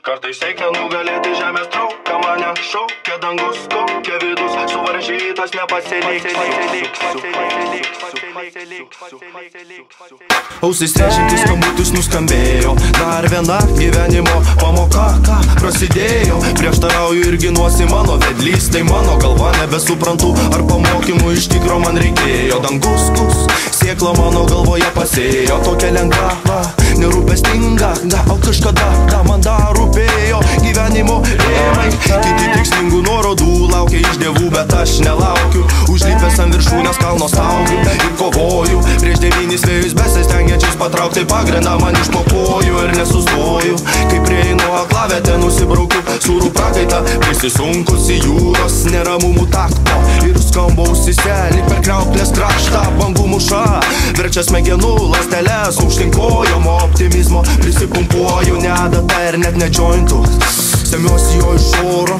Kartais reikia nugalėti žemės trauką, mane šaukia dangus, kokia vidus, suvaržytas nepasiliksiu. Ausis reišintis skambutis nuskambėjo, dar viena gyvenimo pamoka, ką prasidėjo. Prieštarauju ir ginuosi mano vedlys, tai mano galva nebesuprantu, ar pamokymų iš tikro man reikėjo. Dangus, sėkla mano galvoje pasėjo, tokia lengva, nerūpestinga, gal kažkada man dar rūpėjo gyvenimo rėmai. Kiti tikslingų nuorodų laukia iš dievų, bet aš nelaukiu. Užlipęs ant viršūnės kalno saugiu ir kovoju prieš 9 vėjus besistengiančiais patraukti pagrindą man iš po kojų ir nesustoju. Kai prieinu aklavietę nusibraukiu sūrų prakaitą, prisisunkus į jūros neramumų takto ir skamba ausyse lyg per kriauklės kraštą. Bangų muša verčia smegenų ląsteles aukštyn kojom, optimizmo prisipumpuoju ne adata ir net ne jointų. Semiuosi jo iš oro,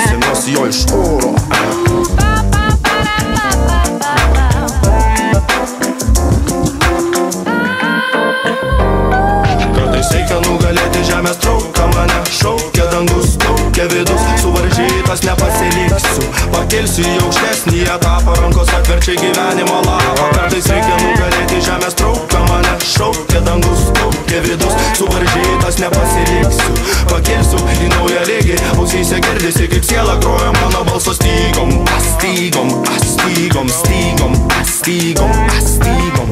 semiuosi jo iš oro. Kartais reikia nugalėti žemės trauką, mane šaukia dangus, kokia vidus, suvaržytas nepasiliksiu. Pakelsiu į aukštesnį etapą, rankos atverčia gyvenimo lapą. Kartais reikia nugalėti žemės trauką, mane šaukia dangus, kokia vidus, suvaržytas nepasiliksiu. Pakelsiu į naują lygį, ausyse girdisi kaip siela groja mano balso stygom. Stygom, stygom, stygom, stygom, stygom.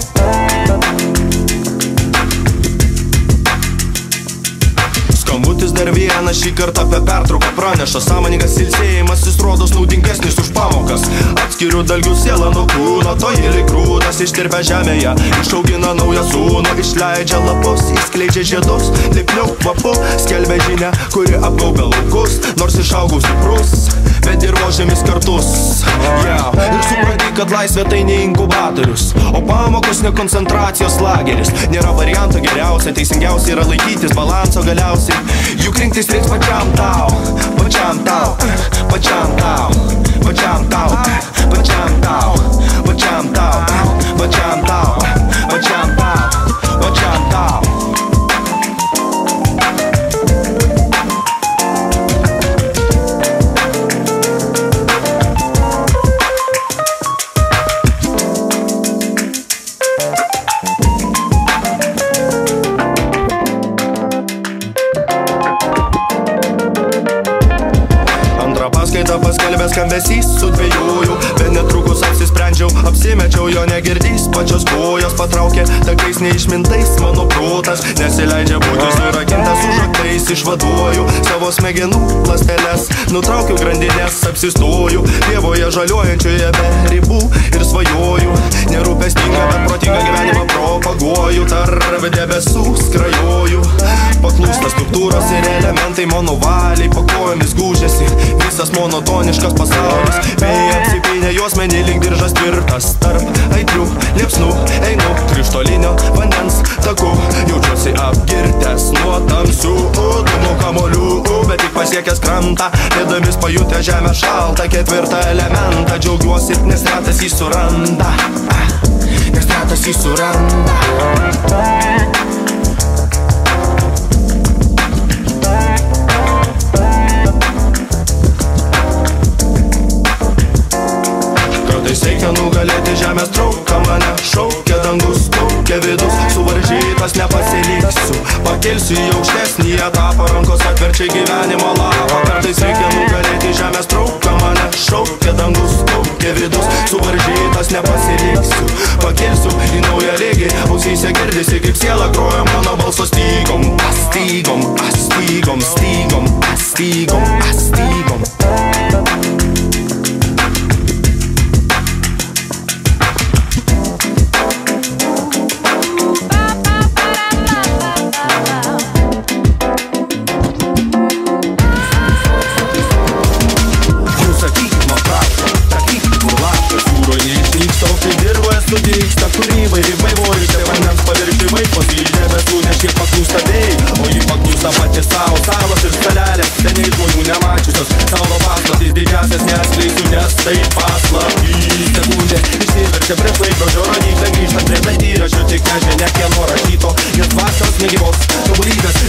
Skambutis dar vienas šį kartą apie pertrauką praneša. Sąmoningas ilsėjimasis rodos naudingesnis už pamokas. Atskiriu dalgių sielą nuo kūno, to įlik grūdas ištirpia žemėje. Išaugina naują sūnų, išleidžia lapus, įskleidžia žiedus, lipniau kvapu, skelbia žinią, kuri apgaubia laukus. Nors išaugau stiprus, bet dirvožėmis kartus. Ir supranti, kad laisvė tai ne inkubatorius, o pamokos ne koncentracijos lageris. Nėra varianto geriausia, teisingiausia yra laikytis balanso galiausiai. Juk rinktis reiks pačiam tau, pačiam tau, pačiam tau, pačiam tau, pačiam tau, pačiam tau, pačiam tau, pačiam tau, pačiam tau. Paskelbęs skambesys sudvejojau, bet netrukus apsisprendžiau, apsimečiau, jo negirdys. Pačios kojos patraukė takais neišmintais, mano protas nesileidžia būti surakintas užraktais. Išvaduoju savo smegenų ląsteles, nutraukiu grandinės, apsistoju pievoje žaliuojančioje be ribų ir svajoju. Nerūpestingą, bet protingą gyvenimą propaguoju, tarp debesų skrajoju. Paklūsta struktūros ir elementai mano valiai, po kojomis gūžiasi visas monotoniškas pasaulis. Vėjai apsipynė juosmenį lyg diržas tvirtas, tarp aitrių liepsnų einu krištolinio vandens taku. Jaučiuosi apgirtęs nuo tamsių dūmų kamolių, bet tik pasiekęs krantą, pėdomis pajutę žemę šaltą ketvirtą elementą. Džiaugiuosi, nes retas jį suranda, nes retas jį suranda. Kartais reikia nugalėti žemės trauką, mane šaukia dangus, kokia vidus, suvaržytas nepasiliksiu. Pakelsiu į aukštesnį etapą, rankos atverčia gyvenimo lapą. Kartais reikia nugalėti žemės trauką, mane šaukia dangus, kokia vidus, suvaržytas nepasiliksiu. Pakelsiu į naują lygį, ausyse girdisi kaip siela groja mano balso stygom. Stygom, stygom, stygom, stygom, stygom. Sudėksta kūrybai, rimai vojite vandens paviršimai, po į debesų nešiek paklūsta vėjai, o jį paklūsta pati savo, salos ir stalelės, seniai žmonių nemačiusios, savo paslaptys didžiasias neatskleisiu, nes tai paslaptys. Sekundė išsiverčia prieš laikrodžio rodyklę, grįžtant prie daidyraščio, tik nežinia kieno rašyto, nes dvasios negyvos, tobulybės